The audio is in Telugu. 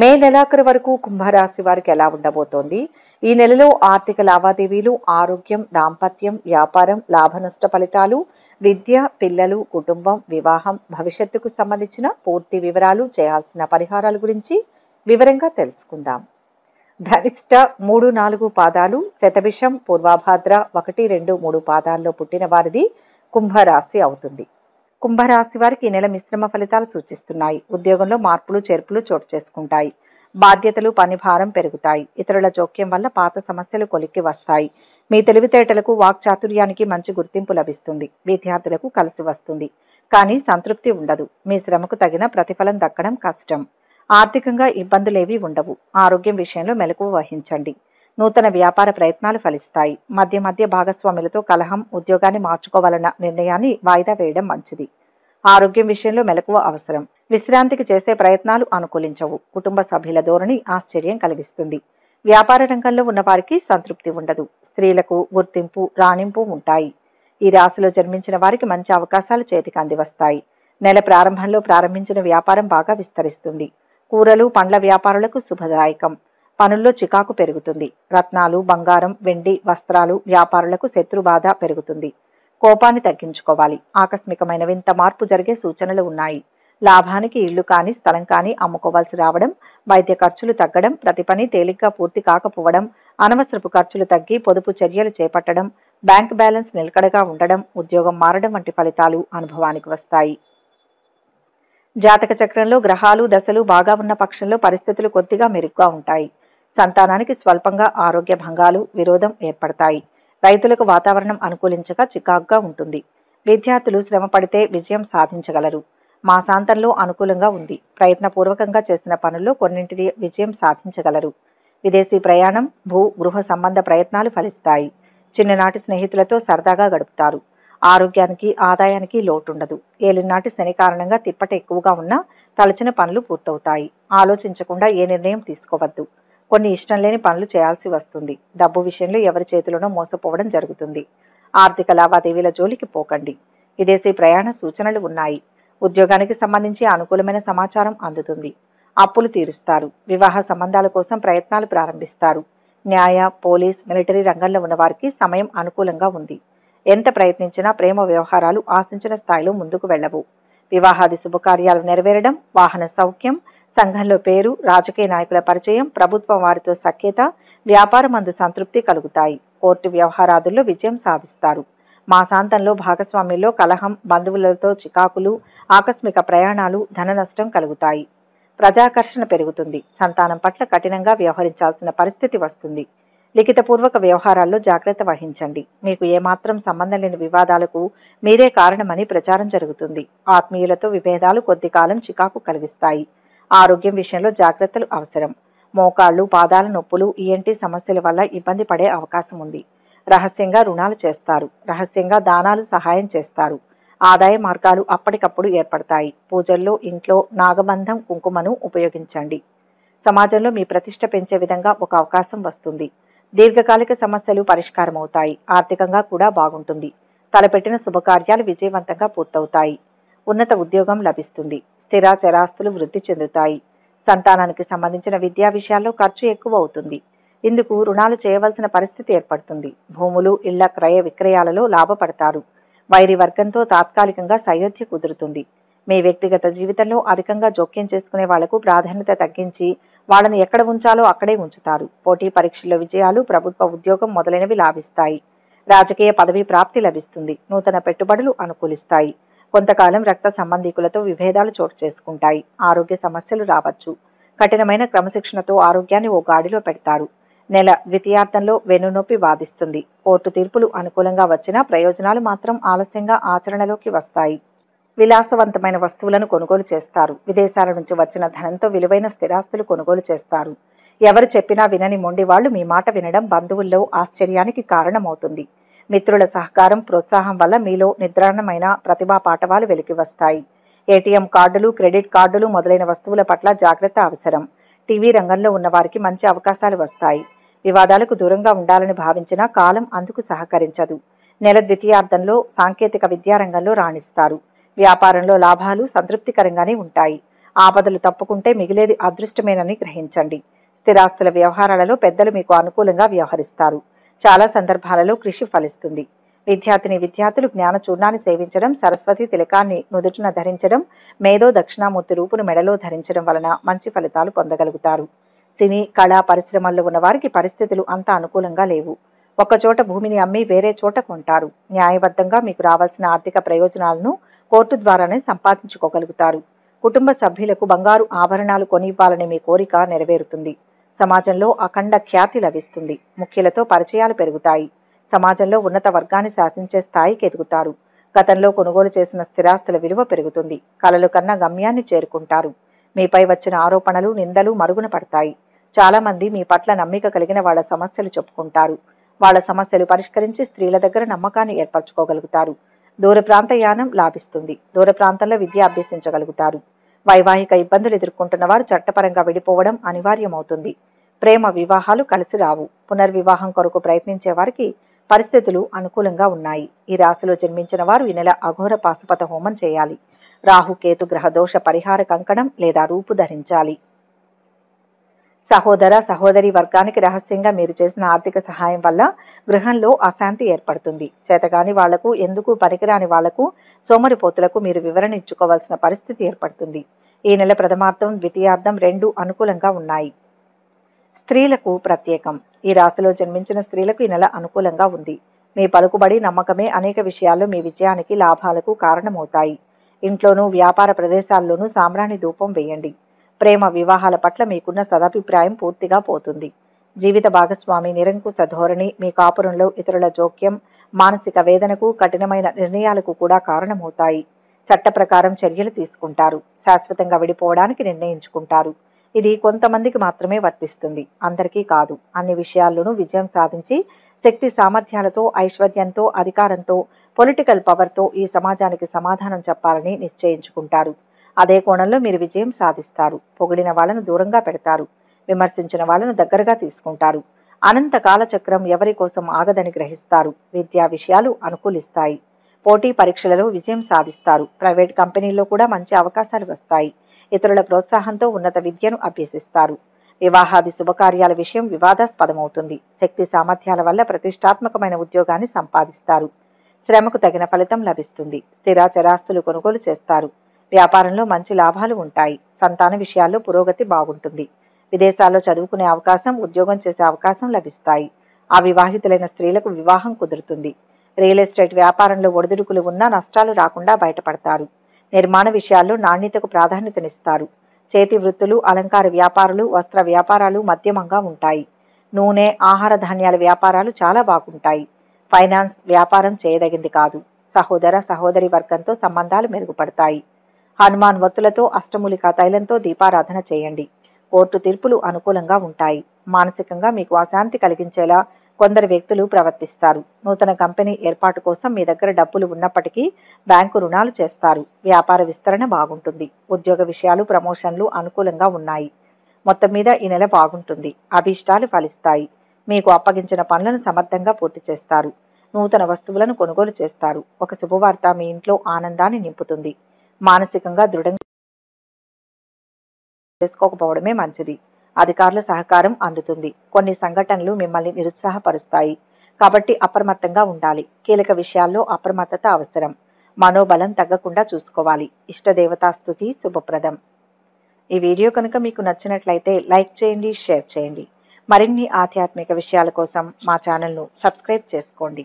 మే నెలాఖరు వరకు కుంభరాశి వారికి ఎలా ఉండబోతోంది? ఈ నెలలో ఆర్థిక లావాదేవీలు, ఆరోగ్యం, దాంపత్యం, వ్యాపారం, లాభనష్ట ఫలితాలు, విద్య, పిల్లలు, కుటుంబం, వివాహం, భవిష్యత్తుకు సంబంధించిన పూర్తి వివరాలు, చేయాల్సిన పరిహారాల గురించి వివరంగా తెలుసుకుందాం. ధనిష్ట 3-4 పాదాలు, శతభిషం, పూర్వభాద్ర 1-2-3 పాదాల్లో పుట్టిన వారిది కుంభరాశి అవుతుంది. కుంభరాశి వారికి ఈ నెల మిశ్రమ ఫలితాలు సూచిస్తున్నాయి. ఉద్యోగంలో మార్పులు చేర్పులు చోటు చేసుకుంటాయి. బాధ్యతలు, పని భారం పెరుగుతాయి. ఇతరుల జోక్యం వల్ల పాత సమస్యలు కొలిక్కి వస్తాయి. మీ తెలివితేటలకు, వాక్చాతుర్యానికి మంచి గుర్తింపు లభిస్తుంది. విద్యార్థులకు కలిసి వస్తుంది, కానీ సంతృప్తి ఉండదు. మీ శ్రమకు తగిన ప్రతిఫలం దక్కడం కష్టం. ఆర్థికంగా ఇబ్బందులేవీ ఉండవు. ఆరోగ్యం విషయంలో మెలకువ వహించండి. నూతన వ్యాపార ప్రయత్నాలు ఫలిస్తాయి. మధ్య మధ్య భాగస్వాములతో కలహం, ఉద్యోగాన్ని మార్చుకోవాలన్న నిర్ణయాన్ని వాయిదా వేయడం మంచిది. ఆరోగ్యం విషయంలో మెలకువ అవసరం. విశ్రాంతికి చేసే ప్రయత్నాలు అనుకూలించవు. కుటుంబ సభ్యుల ధోరణి ఆశ్చర్యం కలిగిస్తుంది. వ్యాపార రంగంలో ఉన్న వారికి సంతృప్తి ఉండదు. స్త్రీలకు గుర్తింపు, రాణింపు ఉంటాయి. ఈ రాశిలో జన్మించిన వారికి మంచి అవకాశాలు చేతికి అందివస్తాయి. నెల ప్రారంభంలో ప్రారంభించిన వ్యాపారం బాగా విస్తరిస్తుంది. కూరలు, పండ్ల వ్యాపారులకు శుభదాయకం. పనుల్లో చికాకు పెరుగుతుంది. రత్నాలు, బంగారం, వెండి, వస్త్రాలు వ్యాపారులకు శత్రుబాధ పెరుగుతుంది. కోపాన్ని తగ్గించుకోవాలి. ఆకస్మికమైన వింత మార్పు జరిగే సూచనలు ఉన్నాయి. లాభానికి ఇల్లు కానీ స్థలం కానీ అమ్ముకోవాల్సి రావడం, వైద్య ఖర్చులు తగ్గడం, ప్రతి పని తేలిగ్గా పూర్తి కాకపోవడం, అనవసరపు ఖర్చులు తగ్గి పొదుపు చర్యలు చేపట్టడం, బ్యాంక్ బ్యాలెన్స్ నిలకడగా ఉండడం, ఉద్యోగం మారడం వంటి ఫలితాలు అనుభవానికి వస్తాయి. జాతక చక్రంలో గ్రహాలు, దశలు బాగా ఉన్న పక్షంలో పరిస్థితులు కొద్దిగా మెరుగ్గా ఉంటాయి. సంతానానికి స్వల్పంగా ఆరోగ్య భంగాలు, విరోధం ఏర్పడతాయి. రైతులకు వాతావరణం అనుకూలించక చికాకుగా ఉంటుంది. విద్యార్థులు శ్రమ పడితే విజయం సాధించగలరు. మాసాంతంలో అనుకూలంగా ఉంది. ప్రయత్నపూర్వకంగా చేసిన పనుల్లో కొన్నింటిని విజయం సాధించగలరు. విదేశీ ప్రయాణం, భూ గృహ సంబంధ ప్రయత్నాలు ఫలిస్తాయి. చిన్ననాటి స్నేహితులతో సరదాగా గడుపుతారు. ఆరోగ్యానికి, ఆదాయానికి లోటుండదు. ఏలినాటి శని కారణంగా తిప్పట ఎక్కువగా ఉన్నా తలచిన పనులు పూర్తవుతాయి. ఆలోచించకుండా ఏ నిర్ణయం తీసుకోవద్దు. కొన్ని ఇష్టం లేని పనులు చేయాల్సి వస్తుంది. డబ్బు విషయంలో ఎవరి చేతిలోనో మోసపోవడం జరుగుతుంది. ఆర్థిక లావాదేవీల జోలికి పోకండి. విదేశీ ప్రయాణ సూచనలు ఉన్నాయి. ఉద్యోగానికి సంబంధించి అనుకూలమైన సమాచారం అందుతుంది. అప్పులు తీరుస్తారు. వివాహ సంబంధాల కోసం ప్రయత్నాలు ప్రారంభిస్తారు. న్యాయ, పోలీస్, మిలిటరీ రంగంలో ఉన్న వారికి సమయం అనుకూలంగా ఉంది. ఎంత ప్రయత్నించినా ప్రేమ వ్యవహారాలు ఆశించిన స్థాయిలో ముందుకు వెళ్లవు. వివాహాది శుభకార్యాలు నెరవేరడం, వాహన సౌఖ్యం, సంఘంలో పేరు, రాజకీయ నాయకుల పరిచయం, ప్రభుత్వం వారితో సఖ్యత, వ్యాపారమందు సంతృప్తి కలుగుతాయి. కోర్టు వ్యవహారాదుల్లో విజయం సాధిస్తారు. మాసాంతంలో భాగస్వామ్యంలో కలహం, బంధువులతో చికాకులు, ఆకస్మిక ప్రయాణాలు, ధన నష్టం కలుగుతాయి. ప్రజాకర్షణ పెరుగుతుంది. సంతానం పట్ల కఠినంగా వ్యవహరించాల్సిన పరిస్థితి వస్తుంది. లిఖితపూర్వక వ్యవహారాల్లో జాగ్రత్త వహించండి. మీకు ఏమాత్రం సంబంధం లేని వివాదాలకు మీరే కారణమని ప్రచారం జరుగుతుంది. ఆత్మీయులతో విభేదాలు కొద్ది కాలం చికాకు కలిగిస్తాయి. ఆరోగ్యం విషయంలో జాగ్రత్తలు అవసరం. మోకాళ్లు, పాదాల నొప్పులు, ఈఎన్టీ సమస్యల వల్ల ఇబ్బంది పడే అవకాశం ఉంది. రహస్యంగా రుణాలు చేస్తారు. రహస్యంగా దానాలు సహాయం చేస్తారు. ఆదాయ మార్గాలు అప్పటికప్పుడు ఏర్పడతాయి. పూజల్లో ఇంట్లో నాగబంధం, కుంకుమను ఉపయోగించండి. సమాజంలో మీ ప్రతిష్ట పెంచే విధంగా ఒక అవకాశం వస్తుంది. దీర్ఘకాలిక సమస్యలు పరిష్కారమవుతాయి. ఆర్థికంగా కూడా బాగుంటుంది. తలపెట్టిన శుభకార్యాలు విజయవంతంగా పూర్తవుతాయి. ఉన్నత ఉద్యోగం లభిస్తుంది. స్థిర చరాస్తులు వృద్ధి చెందుతాయి. సంతానానికి సంబంధించిన విద్యా విషయాల్లో ఖర్చు ఎక్కువ అవుతుంది. ఇందుకు రుణాలు చేయవలసిన పరిస్థితి ఏర్పడుతుంది. భూములు, ఇళ్ల క్రయ విక్రయాలలో లాభపడతారు. వైరి వర్గంతో తాత్కాలికంగా సయోధ్య కుదురుతుంది. మీ వ్యక్తిగత జీవితంలో అధికంగా జోక్యం చేసుకునే వాళ్లకు ప్రాధాన్యత తగ్గించి వాళ్ళని ఎక్కడ ఉంచాలో అక్కడే ఉంచుతారు. పోటీ పరీక్షల్లో విజయాలు, ప్రభుత్వ ఉద్యోగం మొదలైనవి లాభిస్తాయి. రాజకీయ పదవి ప్రాప్తి లభిస్తుంది. నూతన పెట్టుబడులు అనుకూలిస్తాయి. కొంతకాలం రక్త సంబంధీకులతో విభేదాలు చోటు చేసుకుంటాయి. ఆరోగ్య సమస్యలు రావచ్చు. కఠినమైన క్రమశిక్షణతో ఆరోగ్యాన్ని ఓ గాడిలో పెడతారు. నెల ద్వితీయార్థంలో వెన్నునొప్పి బాధిస్తుంది. కోర్టు తీర్పులు అనుకూలంగా వచ్చినా ప్రయోజనాలు మాత్రం ఆలస్యంగా ఆచరణలోకి వస్తాయి. విలాసవంతమైన వస్తువులను కొనుగోలు చేస్తారు. విదేశాల నుంచి వచ్చిన ధనంతో విలువైన స్థిరాస్తులు కొనుగోలు చేస్తారు. ఎవరు చెప్పినా వినని మొండి వాళ్లు మీ మాట వినడం బంధువుల్లో ఆశ్చర్యానికి కారణమవుతుంది. మిత్రుల సహకారం, ప్రోత్సాహం వల్ల మీలో నిద్రాణమైన ప్రతిభా పాఠవాలు వెలికి వస్తాయి. ఏటీఎం కార్డులు, క్రెడిట్ కార్డులు మొదలైన వస్తువుల పట్ల జాగ్రత్త అవసరం. టీవీ రంగంలో ఉన్న వారికి మంచి అవకాశాలు వస్తాయి. వివాదాలకు దూరంగా ఉండాలని భావించినా కాలం అందుకు సహకరించదు. నెల ద్వితీయార్థంలో సాంకేతిక విద్యారంగంలో రాణిస్తారు. వ్యాపారంలో లాభాలు సంతృప్తికరంగానే ఉంటాయి. ఆపదలు తప్పుకుంటే మిగిలేది అదృష్టమేనని గ్రహించండి. స్థిరాస్తుల వ్యవహారాలలో పెద్దలు మీకు అనుకూలంగా వ్యవహరిస్తారు. చాలా సందర్భాలలో కృషి ఫలిస్తుంది. విద్యార్థులు జ్ఞాన చూర్ణాన్ని సేవించడం, సరస్వతి తిలకాన్ని నుదుటిన ధరించడం, మేధో దక్షిణామూర్తి రూపును మెడలో ధరించడం వలన మంచి ఫలితాలు పొందగలుగుతారు. సినీ కళా పరిశ్రమల్లో ఉన్నవారికి పరిస్థితులు అంత అనుకూలంగా లేవు. ఒక్కచోట భూమిని అమ్మి వేరే చోట కొంటారు. న్యాయబద్ధంగా మీకు రావాల్సిన ఆర్థిక ప్రయోజనాలను కోర్టు ద్వారానే సంపాదించుకోగలుగుతారు. కుటుంబ సభ్యులకు బంగారు ఆభరణాలు కొనివ్వాలనే మీ కోరిక నెరవేరుతుంది. సమాజంలో అఖండ ఖ్యాతి లభిస్తుంది. ముఖ్యులతో పరిచయాలు పెరుగుతాయి. సమాజంలో ఉన్నత వర్గాన్ని శాసించే స్థాయికి ఎదుగుతారు. గతంలో కొనుగోలు చేసిన స్థిరాస్తుల విలువ పెరుగుతుంది. కలలు కన్నా గమ్యాన్ని చేరుకుంటారు. మీపై వచ్చిన ఆరోపణలు, నిందలు మరుగున పడతాయి. చాలా మంది మీ పట్ల నమ్మిక కలిగిన వాళ్ళ సమస్యలు చెప్పుకుంటారు. వాళ్ళ సమస్యలు పరిష్కరించి స్త్రీల దగ్గర నమ్మకాన్ని ఏర్పరచుకోగలుగుతారు. దూర ప్రాంత యానం లాభిస్తుంది. దూర ప్రాంతంలో విద్య అభ్యసించగలుగుతారు. వైవాహిక ఇబ్బందులు ఎదుర్కొంటున్న వారు చట్టపరంగా విడిపోవడం అనివార్యమవుతుంది. ప్రేమ వివాహాలు కలిసి రావు. పునర్వివాహం కొరకు ప్రయత్నించే వారికి పరిస్థితులు అనుకూలంగా ఉన్నాయి. ఈ రాశిలో జన్మించిన వారు ఈ నెల అఘోర పాశుపత హోమం చేయాలి. రాహుకేతు గ్రహ దోష పరిహార కంకణం లేదా రూపు ధరించాలి. సహోదర సహోదరి వర్గానికి రహస్యంగా మీరు చేసిన ఆర్థిక సహాయం వల్ల గృహంలో అశాంతి ఏర్పడుతుంది. చేతగాని వాళ్లకు, ఎందుకు పనికిరాని వాళ్లకు, సోమరిపోతులకు మీరు వివరణ ఇచ్చుకోవాల్సిన పరిస్థితి ఏర్పడుతుంది. ఈ నెల ప్రథమార్థం, ద్వితీయార్థం రెండూ అనుకూలంగా ఉన్నాయి. స్త్రీలకు ప్రత్యేకం. ఈ రాశిలో జన్మించిన స్త్రీలకు ఈ నెల అనుకూలంగా ఉంది. మీ పలుకుబడి, నమ్మకమే అనేక విషయాల్లో మీ విజయానికి, లాభాలకు కారణమవుతాయి. ఇంట్లోనూ వ్యాపార ప్రదేశాల్లోనూ సాంబ్రాణి ధూపం వేయండి. ప్రేమ వివాహాల పట్ల మీకున్న సదాభిప్రాయం పూర్తిగా పోతుంది. జీవిత భాగస్వామి నిరంకుశ ధోరణి మీ కాపురంలో ఇతరుల జోక్యం మానసిక వేదనకు, కఠినమైన నిర్ణయాలకు కూడా కారణమవుతాయి. చట్ట ప్రకారం చర్యలు తీసుకుంటారు. శాశ్వతంగా విడిపోవడానికి నిర్ణయించుకుంటారు. ఇది కొంతమందికి మాత్రమే వర్తిస్తుంది, అందరికీ కాదు. అన్ని విషయాల్లోనూ విజయం సాధించి శక్తి సామర్థ్యాలతో, ఐశ్వర్యంతో, అధికారంతో, పొలిటికల్ పవర్తో ఈ సమాజానికి సమాధానం చెప్పాలని నిశ్చయించుకుంటారు. అదే కోణంలో మీరు విజయం సాధిస్తారు. పొగిడిన వాళ్లను దూరంగా పెడతారు. విమర్శించిన వాళ్లను దగ్గరగా తీసుకుంటారు. అనంత కాలచక్రం ఎవరి కోసం ఆగదని గ్రహిస్తారు. విద్యా విషయాలు అనుకూలిస్తాయి. పోటీ పరీక్షలలో విజయం సాధిస్తారు. ప్రైవేట్ కంపెనీల్లో కూడా మంచి అవకాశాలు వస్తాయి. ఇతరుల ప్రోత్సాహంతో ఉన్నత విద్యను అభ్యసిస్తారు. వివాహాది శుభకార్యాల విషయం వివాదాస్పదమవుతుంది. శక్తి సామర్థ్యాల వల్ల ప్రతిష్టాత్మకమైన ఉద్యోగాన్ని సంపాదిస్తారు. శ్రమకు తగిన ఫలితం లభిస్తుంది. స్థిర చరాస్తులు కొనుగోలు చేస్తారు. వ్యాపారంలో మంచి లాభాలు ఉంటాయి. సంతాన విషయాల్లో పురోగతి బాగుంటుంది. విదేశాల్లో చదువుకునే అవకాశం, ఉద్యోగం చేసే అవకాశం లభిస్తాయి. అవివాహితులైన స్త్రీలకు వివాహం కుదురుతుంది. రియల్ ఎస్టేట్ వ్యాపారంలో ఒడిదుడుకులు ఉన్నా నష్టాలు రాకుండా బయటపడతారు. నిర్మాణ విషయాల్లో నాణ్యతకు ప్రాధాన్యతనిస్తారు. చేతి వృత్తులు, అలంకార వ్యాపారాలు, వస్త్ర వ్యాపారాలు మధ్యమంగా ఉంటాయి. నూనె, ఆహార ధాన్యాల వ్యాపారాలు చాలా బాగుంటాయి. ఫైనాన్స్ వ్యాపారం చేయదగింది కాదు. సహోదర సహోదరి వర్గంతో సంబంధాలు మెరుగుపడతాయి. హనుమాన్ వత్తులతో, అష్టమూలికా తైలంతో దీపారాధన చేయండి. కోర్టు తీర్పులు అనుకూలంగా ఉంటాయి. మానసికంగా మీకు అశాంతి కలిగించేలా కొందరు వ్యక్తులు ప్రవర్తిస్తారు. నూతన కంపెనీ ఏర్పాటు కోసం మీ దగ్గర డబ్బులు ఉన్నప్పటికీ బ్యాంకు రుణాలు చేస్తారు. వ్యాపార విస్తరణ బాగుంటుంది. ఉద్యోగ విషయాలు, ప్రమోషన్లు అనుకూలంగా ఉన్నాయి. మొత్తం మీద ఈ నెల బాగుంటుంది. అభీష్టాలు ఫలిస్తాయి. మీకు అప్పగించిన పనులను సమర్థంగా పూర్తి చేస్తారు. నూతన వస్తువులను కొనుగోలు చేస్తారు. ఒక శుభవార్త మీ ఇంట్లో ఆనందాన్ని నింపుతుంది. మానసికంగా దృఢంగా చేసుకోకపోవడమే మంచిది. అధికారుల సహకారం అందుతుంది. కొన్ని సంఘటనలు మిమ్మల్ని నిరుత్సాహపరుస్తాయి. కాబట్టి అప్రమత్తంగా ఉండాలి. కీలక విషయాల్లో అప్రమత్తత అవసరం. మనోబలం తగ్గకుండా చూసుకోవాలి. ఇష్టదేవతా స్తుతి శుభప్రదం. ఈ వీడియో కనుక మీకు నచ్చినట్లయితే లైక్ చేయండి, షేర్ చేయండి. మరిన్ని ఆధ్యాత్మిక విషయాల కోసం మా ఛానల్ను సబ్స్క్రైబ్ చేసుకోండి.